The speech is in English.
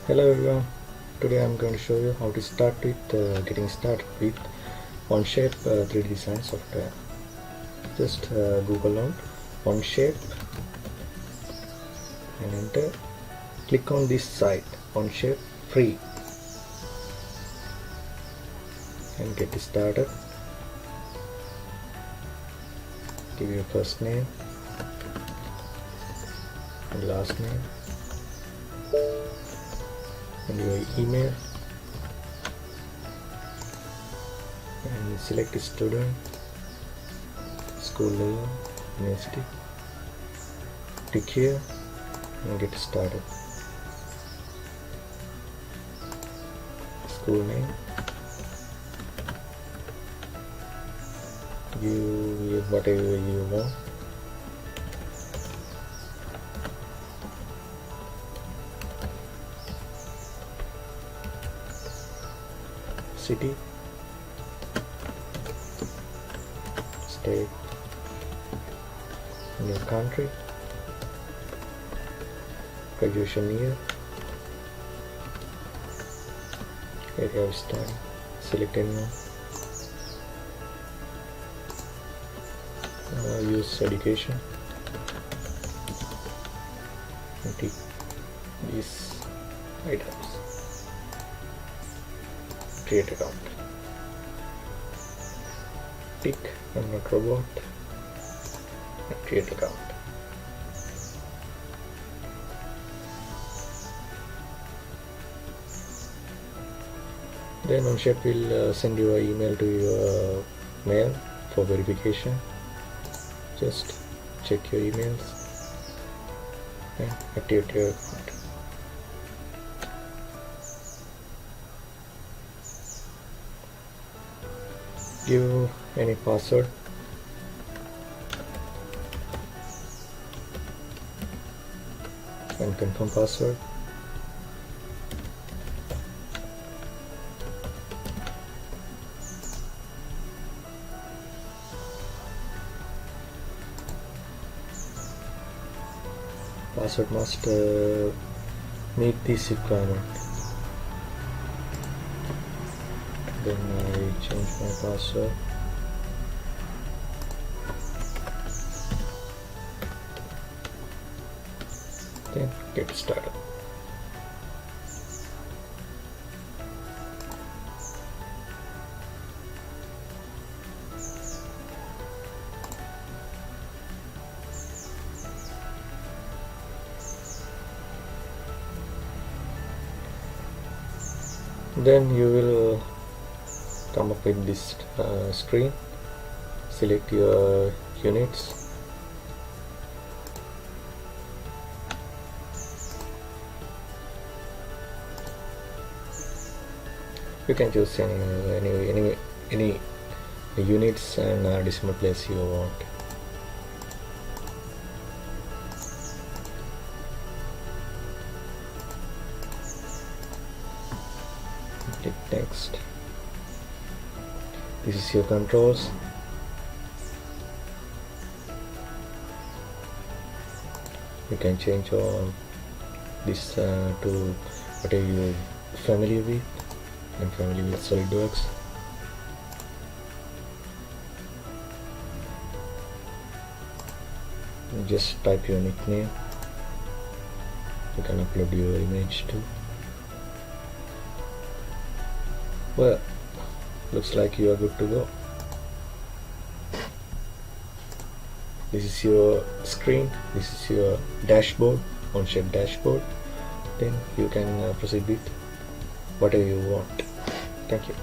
Hello everyone, today I'm going to show you how to start with getting started with Onshape 3D design software. Just Google on Onshape and enter. Click on this site Onshape free and get started. Give your first name and last name and your email and select student, school level, university. Click here and get started. School name, give whatever you want. City, state, and your country, graduation year, area of study, select anyone, use education, and tick these items. Create account. Tick I'm not robot and create account. Then Onshape will send you an email to your mail for verification. Just check your emails and activate your account. Give any password and confirm password. Password must meet this requirement. Then I change my password. Then get started. Then you will come up with this screen. Select your units, you can choose any units and decimal place you want. Click next. This is your controls. You can change all this to whatever you're familiar with. I'm familiar with SolidWorks. You just type your nickname. You can upload your image too. Well, looks like you are good to go. This is your screen, this is your dashboard, Onshape dashboard. Then you can proceed with whatever you want. Thank you.